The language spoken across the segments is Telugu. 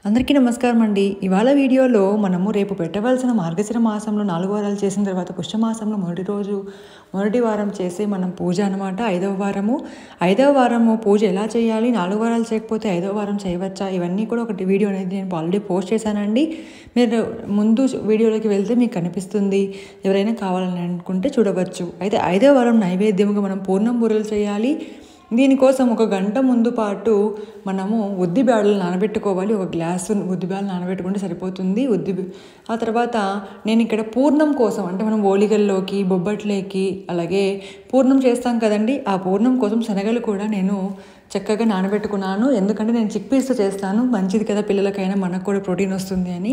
అందరికీ నమస్కారం అండి. ఇవాళ వీడియోలో మనము రేపు పెట్టవలసిన మార్గశిర మాసంలో 4 వారాలు చేసిన తర్వాత పుష్యమాసంలో మొదటి వారం చేసే మనం పూజ అనమాట. 5వ వారము. 5వ వారము పూజ ఎలా చేయాలి, 4 వారాలు చేయకపోతే 5వ వారం చేయవచ్చా, ఇవన్నీ కూడా ఒకటి వీడియో అనేది నేను ఆల్రెడీ పోస్ట్ చేశానండి. మీరు ముందు వీడియోలోకి వెళ్తే మీకు కనిపిస్తుంది. ఎవరైనా కావాలని అనుకుంటే చూడవచ్చు. అయితే 5వ వారం నైవేద్యముగా మనం పూర్ణం బూరెలు చేయాలి. దీనికోసం 1 గంట ముందు పాటు మనము ఉద్దిబ్యాడలు నానబెట్టుకోవాలి. 1 గ్లాసు ఉద్దిబ్యాడలు నానబెట్టుకుంటే సరిపోతుంది. ఆ తర్వాత నేను ఇక్కడ పూర్ణం కోసం, అంటే మనం ఓలిగల్లోకి, బొబ్బట్లేకి, అలాగే పూర్ణం చేస్తాం కదండి, ఆ పూర్ణం కోసం శనగలు కూడా నేను చక్కగా నానబెట్టుకున్నాను. ఎందుకంటే నేను చిక్పీస్తో చేస్తాను, మంచిది కదా పిల్లలకైనా, మనకు కూడా ప్రోటీన్ వస్తుంది అని.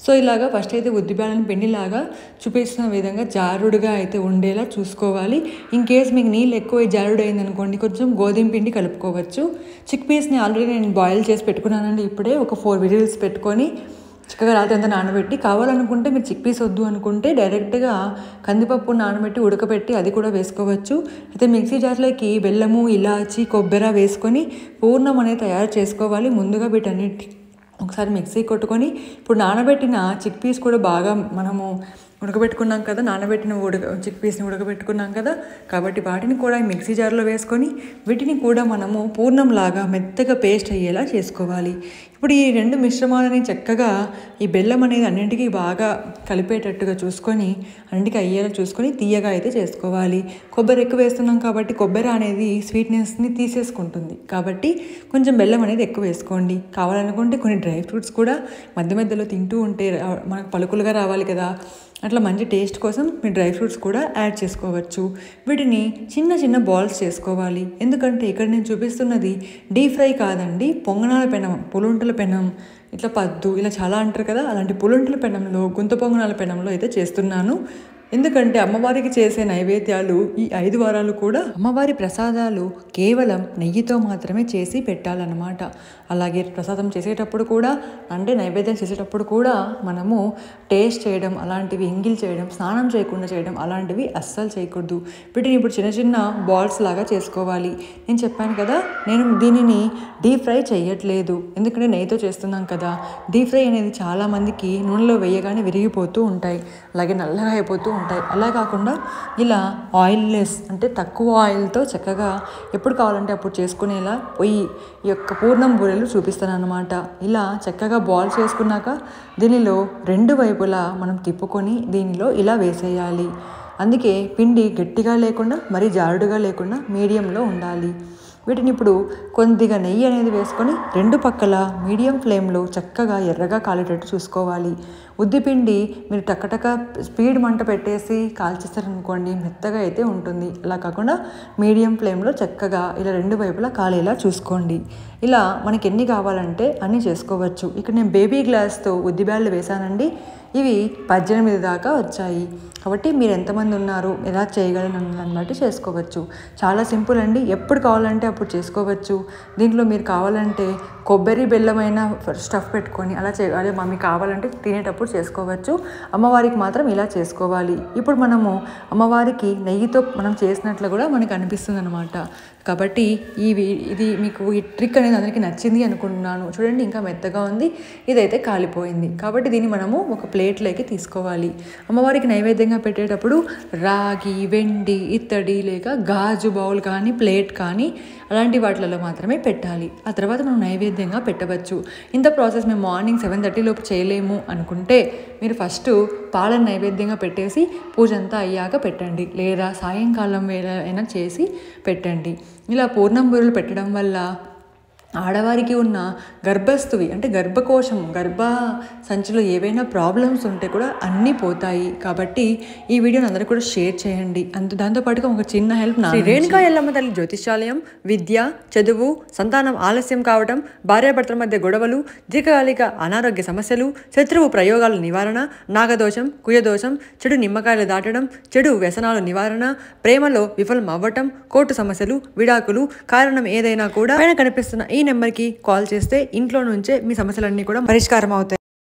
సో ఇలాగా ఫస్ట్ అయితే ఉద్దిబ్యాడలను పిండిలాగా చూపించిన విధంగా జారుడుగా అయితే ఉండేలా చూసుకోవాలి. ఇన్ కేస్ మీకు నీళ్ళు ఎక్కువ జారుడు అయిందనుకోండి, కొంచెం గోధుమ పిండి కలుపుకోవచ్చు. చిక్పీస్ని ఆల్రెడీ నేను బాయిల్ చేసి పెట్టుకున్నానండి. ఇప్పుడే ఒక 4 విజిల్స్ పెట్టుకొని చక్కగా రాత్రి అంతా నానబెట్టి, కావాలనుకుంటే మీరు చిక్పీస్ వద్దు అనుకుంటే డైరెక్ట్గా కందిపప్పు నానబెట్టి ఉడకబెట్టి అది కూడా వేసుకోవచ్చు. అయితే మిక్సీ జార్లోకి బెల్లము, ఇలాచి, కొబ్బరి వేసుకొని పూర్ణం అనేది తయారు చేసుకోవాలి. ముందుగా వీటన్నిటి ఒకసారి మిక్సీ కొట్టుకొని, ఇప్పుడు నానబెట్టిన చిక్పీస్ కూడా బాగా మనము ఉడకబెట్టుకున్నాం కదా, నానబెట్టిన చిక్పీస్ని ఉడకబెట్టుకున్నాం కదా, కాబట్టి వాటిని కూడా మిక్సీ జార్లో వేసుకొని వీటిని కూడా మనము పూర్ణంలాగా మెత్తగా పేస్ట్ అయ్యేలా చేసుకోవాలి. ఇప్పుడు ఈ 2 మిశ్రమాలని చక్కగా ఈ బెల్లం అనేది అన్నింటికీ బాగా కలిపేటట్టుగా చూసుకొని, అన్నింటికీ అయ్యేలా చూసుకొని తీయగా అయితే చేసుకోవాలి. కొబ్బరి ఎక్కువ వేస్తున్నాం కాబట్టి కొబ్బరి అనేది స్వీట్నెస్ని తీసేసుకుంటుంది, కాబట్టి కొంచెం బెల్లం అనేది ఎక్కువ వేసుకోండి. కావాలనుకుంటే కొన్ని డ్రై ఫ్రూట్స్ కూడా మధ్య మధ్యలో తింటూ ఉంటే మనకు పలుకులుగా రావాలి కదా, అట్లా మంచి టేస్ట్ కోసం మీరు డ్రై ఫ్రూట్స్ కూడా యాడ్ చేసుకోవచ్చు. వీటిని చిన్న చిన్న బాల్స్ చేసుకోవాలి. ఎందుకంటే ఇక్కడ నేను చూపిస్తున్నది డీప్ ఫ్రై కాదండి, పొంగనాల పెనం, పులుంటల పెనం, ఇట్లా పద్దు ఇలా చాలా అంటారు కదా, అలాంటి పులుంటల పెనంలో, గుంత పొంగనాల పెనంలో అయితే చేస్తున్నాను. ఎందుకంటే అమ్మవారికి చేసే నైవేద్యాలు ఈ 5 వారాలు కూడా అమ్మవారి ప్రసాదాలు కేవలం నెయ్యితో మాత్రమే చేసి పెట్టాలన్నమాట. అలాగే ప్రసాదం చేసేటప్పుడు కూడా, అంటే నైవేద్యం చేసేటప్పుడు కూడా మనము టేస్ట్ చేయడం, అలాంటివి ఎంగిల్ చేయడం, స్నానం చేయకుండా చేయడం అలాంటివి అస్సలు చేయకూడదు. వీటిని ఇప్పుడు చిన్న చిన్న బాల్స్ లాగా చేసుకోవాలి. నేను చెప్పాను కదా, నేను దీనిని డీప్ ఫ్రై చేయట్లేదు, ఎందుకంటే నెయ్యితో చేస్తున్నాం కదా. డీప్ ఫ్రై అనేది చాలామందికి నూనెలో వేయగానే విరిగిపోతూ ఉంటాయి, అలాగే నల్లగా అయిపోతూ ఉంటాయి. అలా కాకుండా ఇలా ఆయిల్లెస్, అంటే తక్కువ ఆయిల్తో చక్కగా ఎప్పుడు కావాలంటే అప్పుడు చేసుకునేలా ఈ యొక్క పూర్ణం బూరెలు చూపిస్తాను అన్నమాట. ఇలా చక్కగా బాల్స్ వేసుకున్నాక దీనిలో 2 వైపులా మనం తిప్పుకొని దీనిలో ఇలా వేసేయాలి. అందుకే పిండి గట్టిగా లేకుండా మరీ జారుడుగా లేకుండా మీడియంలో ఉండాలి. వీటిని ఇప్పుడు కొద్దిగా నెయ్యి అనేది వేసుకొని 2 పక్కల మీడియం ఫ్లేమ్లో చక్కగా ఎర్రగా కాలేటట్టు చూసుకోవాలి. ఉద్దిపిండి మీరు టక్కటక్క స్పీడ్ మంట పెట్టేసి కాల్చేస్తారనుకోండి, మెత్తగా అయితే ఉంటుంది. అలా కాకుండా మీడియం ఫ్లేమ్లో చక్కగా ఇలా 2 వైపులా కాలేలా చూసుకోండి. ఇలా మనకి ఎన్ని కావాలంటే అన్నీ చేసుకోవచ్చు. ఇక్కడ నేను బేబీ గ్లాస్తో ఉద్దిబ్యాళ్ళు వేసానండి. ఇవి 18 దాకా వచ్చాయి. కాబట్టి మీరు ఎంతమంది ఉన్నారు, ఎలా చేయగలను అన్నట్టు చేసుకోవచ్చు. చాలా సింపుల్ అండి, ఎప్పుడు కావాలంటే అప్పుడు చేసుకోవచ్చు. దీంట్లో మీరు కావాలంటే కొబ్బరి బెల్లమైన స్టఫ్ పెట్టుకొని అలా అదే మమ్మీ కావాలంటే తినేటప్పుడు చేసుకోవచ్చు. అమ్మవారికి మాత్రం ఇలా చేసుకోవాలి. ఇప్పుడు మనము అమ్మవారికి నెయ్యితో మనం చేసినట్లు కూడా మనకు అనిపిస్తుంది అనమాట. కాబట్టి ఇది మీకు ఈ ట్రిక్ అనేది అందరికీ నచ్చింది అనుకుంటున్నాను. చూడండి, ఇంకా మెత్తగా ఉంది, ఇదైతే కాలిపోయింది. కాబట్టి దీన్ని మనము ఒక ప్లేట్లోకి తీసుకోవాలి. అమ్మవారికి నైవేద్యంగా పెట్టేటప్పుడు రాగి, వెండి, ఇత్తడి లేక గాజు బౌల్ కానీ, ప్లేట్ కానీ అలాంటి వాటిలలో మాత్రమే పెట్టాలి. ఆ తర్వాత మనం నైవేద్యంగా పెట్టవచ్చు. ఇంత ప్రాసెస్ మేము మార్నింగ్ 7:30 లోపు చేయలేము అనుకుంటే మీరు ఫస్ట్ పాలను నైవేద్యంగా పెట్టేసి పూజ అంతా అయ్యాక పెట్టండి, లేదా సాయంకాలం వేళ అయినా చేసి పెట్టండి. ఇలా పూర్ణం బూరెలు పెట్టడం వల్ల ఆడవారికి ఉన్న గర్భస్థువి, అంటే గర్భకోశం, గర్భ సంచిలో ఏవైనా ప్రాబ్లమ్స్ ఉంటే కూడా అన్నీ పోతాయి. కాబట్టి ఈ వీడియోని అందరూ కూడా షేర్ చేయండి. దాంతోపాటుగా ఒక చిన్న హెల్ప్, రేణుకా ఎల్లమ్మ తల్లి జ్యోతిష్యాలయం, విద్య, చదువు, సంతానం ఆలస్యం కావడం, భార్యాభర్తల మధ్య గొడవలు, దీర్ఘకాలిక అనారోగ్య సమస్యలు, శత్రువు ప్రయోగాల నివారణ, నాగదోషం, కుయదోషం, చెడు నిమ్మకాయలు దాటడం, చెడు వ్యసనాలు నివారణ, ప్రేమలో విఫలం అవ్వటం, కోర్టు సమస్యలు, విడాకులు, కారణం ఏదైనా కూడా పైన కనిపిస్తున్న ఈ నెంబర్కి కాల్ చేస్తే ఇంట్లో నుంచే మీ సమస్యలన్నీ కూడా పరిష్కారం అవుతాయి.